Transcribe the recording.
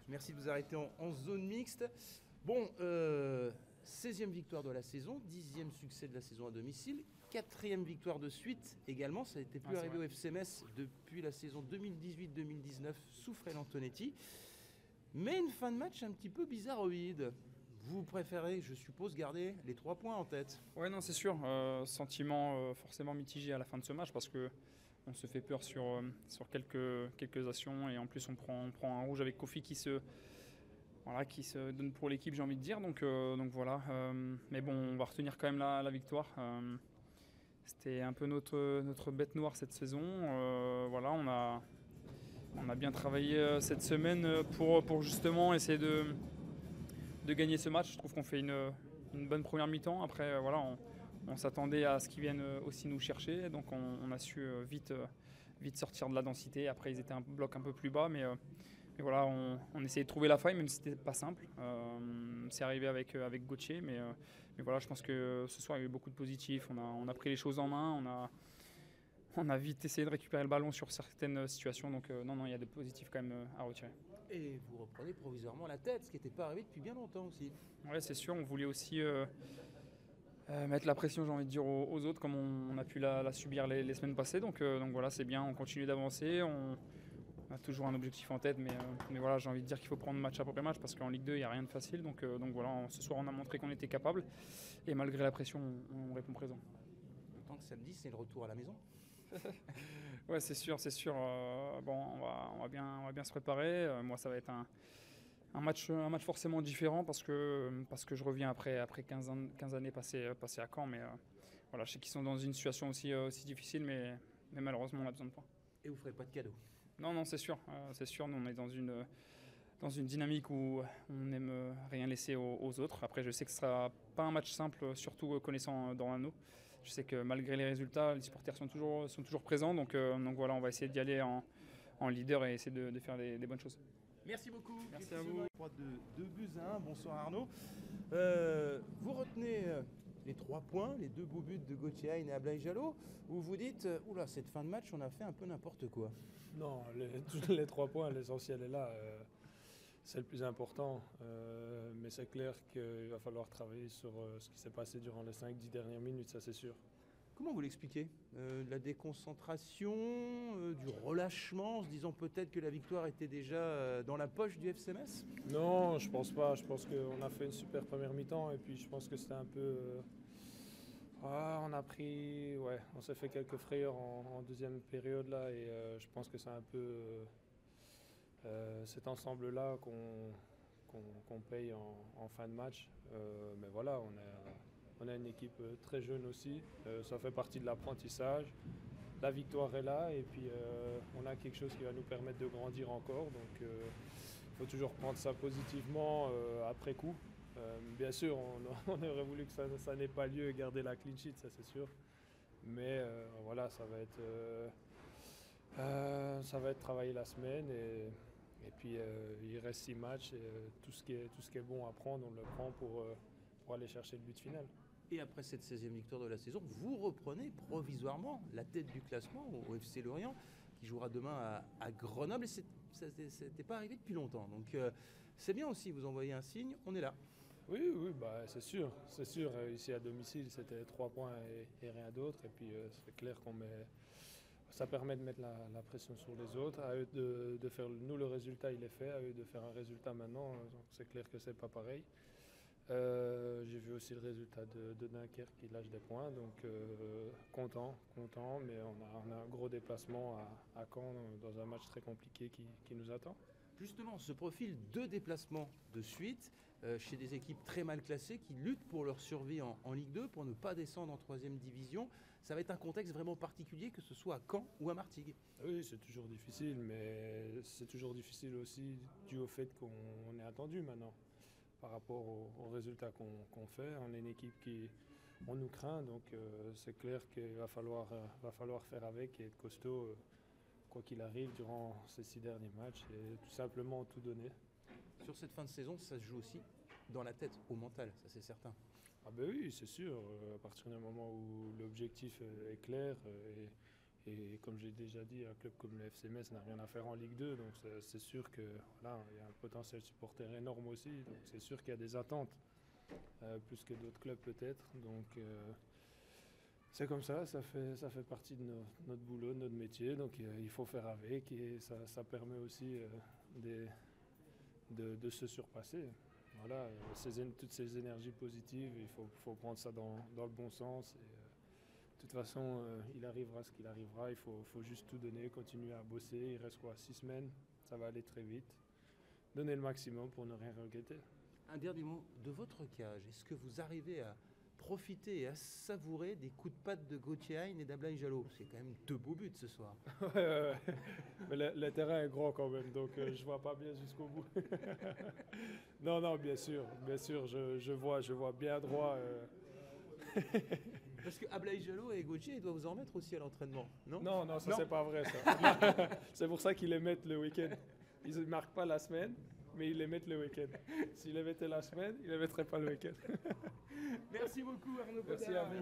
Merci de vous arrêter en zone mixte. Bon, 16e victoire de la saison, 10e succès de la saison à domicile, 4e victoire de suite également. Ça n'était plus arrivé au FC Metz depuis la saison 2018-2019 sous Fred Antonetti. Mais une fin de match un petit peu bizarroïde. Vous préférez, je suppose, garder les 3 points en tête? Ouais, non, c'est sûr. Sentiment forcément mitigé à la fin de ce match parce que on se fait peur sur quelques actions et en plus on prend un rouge avec Kofi qui se donne pour l'équipe, j'ai envie de dire. Donc voilà. Mais bon, on va retenir quand même la victoire. C'était un peu notre bête noire cette saison. Voilà, on a bien travaillé cette semaine pour justement essayer de gagner ce match. Je trouve qu'on fait une bonne première mi-temps. Après, voilà, on s'attendait à ce qu'ils viennent aussi nous chercher. Donc on a su vite sortir de la densité. Après, ils étaient un bloc un peu plus bas. Mais voilà, on essayait de trouver la faille, même si c'était pas simple. C'est arrivé avec Gauthier. Mais voilà, je pense que ce soir, il y a eu beaucoup de positifs. On a pris les choses en main. On a vite essayé de récupérer le ballon sur certaines situations. Donc non, il y a des positifs quand même à retirer. Et vous reprenez provisoirement la tête, ce qui n'était pas arrivé depuis bien longtemps aussi. Ouais, c'est sûr. On voulait aussi mettre la pression, j'ai envie de dire, aux autres, comme on a pu la subir les semaines passées. Donc voilà, c'est bien. On continue d'avancer. On a toujours un objectif en tête, mais voilà, j'ai envie de dire qu'il faut prendre match après match parce qu'en Ligue 2, il n'y a rien de facile. Donc voilà, ce soir, on a montré qu'on était capable. Et malgré la pression, on répond présent. Tant que samedi, c'est le retour à la maison. Ouais, c'est sûr. Bon, on va bien se préparer. Moi, ça va être un match forcément différent parce que je reviens après 15 années passées à Caen. Mais voilà, je sais qu'ils sont dans une situation aussi difficile, mais malheureusement, on a besoin de points. Et vous ne ferez pas de cadeaux? Non, c'est sûr. Nous, on est dans une dynamique où on n'aime rien laisser aux autres. Après, je sais que ce ne sera pas un match simple, surtout connaissant Dornano. Je sais que malgré les résultats, les supporters sont toujours présents. Donc voilà, on va essayer d'y aller en leader et essayer de faire des bonnes choses. Merci beaucoup. Merci à vous. 2-1. Bonsoir Arnaud. Vous retenez les 3 points, les 2 beaux buts de Gauthier Hein et Ablaye Jallo, où vous dites, oula, cette fin de match, on a fait un peu n'importe quoi. Non, les 3 points, l'essentiel est là. C'est le plus important. Mais c'est clair qu'il va falloir travailler sur ce qui s'est passé durant les 5-10 dernières minutes, ça c'est sûr. Comment vous l'expliquez? La déconcentration, du relâchement, en se disant peut-être que la victoire était déjà dans la poche du FC Metz? Non, je pense pas. Je pense qu'on a fait une super première mi-temps et puis je pense que c'était un peu... on s'est fait quelques frayeurs en deuxième période là et je pense que c'est un peu cet ensemble-là qu'on paye en fin de match. Mais voilà, on a une équipe très jeune aussi, ça fait partie de l'apprentissage. La victoire est là et puis on a quelque chose qui va nous permettre de grandir encore. Donc il faut toujours prendre ça positivement après coup. Bien sûr, on aurait voulu que ça n'ait pas lieu et garder la clean sheet, ça c'est sûr. Mais voilà, ça va être travaillé la semaine et puis il reste 6 matchs et tout ce qui est bon à prendre, on le prend pour aller chercher le but final. Et après cette 16e victoire de la saison, vous reprenez provisoirement la tête du classement au FC Lorient, qui jouera demain à Grenoble. Et ça n'était pas arrivé depuis longtemps. Donc c'est bien aussi, vous envoyez un signe, on est là. Oui, c'est sûr. Ici à domicile, c'était 3 points et rien d'autre. Et puis c'est clair ça permet de mettre la pression sur les autres. À eux de faire, nous le résultat il est fait, à eux de faire un résultat maintenant. Donc c'est clair que c'est pas pareil. J'ai vu aussi le résultat de Dunkerque qui lâche des points, donc content, mais on a un gros déplacement à Caen dans un match très compliqué qui nous attend. Justement, ce profil de déplacement de suite chez des équipes très mal classées qui luttent pour leur survie en Ligue 2, pour ne pas descendre en 3e division, ça va être un contexte vraiment particulier, que ce soit à Caen ou à Martigues. Oui, c'est toujours difficile, mais c'est toujours difficile aussi dû au fait qu'on est attendu maintenant. Par rapport aux résultats qu'on fait, on est une équipe on nous craint, donc c'est clair qu'il va falloir faire avec et être costaud quoi qu'il arrive durant ces 6 derniers matchs et tout simplement tout donner. Sur cette fin de saison, ça se joue aussi dans la tête, au mental, ça c'est certain. Ah ben oui, c'est sûr, à partir du moment où l'objectif est clair et comme j'ai déjà dit, un club comme le FC Metz n'a rien à faire en Ligue 2. Donc c'est sûr que voilà, il y a un potentiel supporter énorme aussi. Donc c'est sûr qu'il y a des attentes, plus que d'autres clubs peut-être. Donc c'est comme ça fait partie de notre boulot, de notre métier. Donc il faut faire avec et ça permet aussi de se surpasser. Voilà, toutes ces énergies positives, il faut prendre ça dans le bon sens. Et, de toute façon, il arrivera ce qu'il arrivera. Il faut juste tout donner, continuer à bosser. Il reste 6 semaines, ça va aller très vite. Donner le maximum pour ne rien regretter. Un dernier mot de votre cage. Est-ce que vous arrivez à profiter et à savourer des coups de patte de Gauthier Hein et d'Ablaye Jalot? C'est quand même 2 beaux buts ce soir. Ouais. Mais le terrain est grand quand même, donc je vois pas bien jusqu'au bout. Non, bien sûr, je vois bien droit. Parce que Ablaye Jalot et Gauthier, ils doivent vous en remettre aussi à l'entraînement, non? Non, ça c'est pas vrai ça. C'est pour ça qu'ils les mettent le week-end. Ils ne marquent pas la semaine, mais ils les mettent le week-end. S'ils les mettaient la semaine, ils ne les mettraient pas le week-end. Merci beaucoup Arnaud Merci Podard. à vous.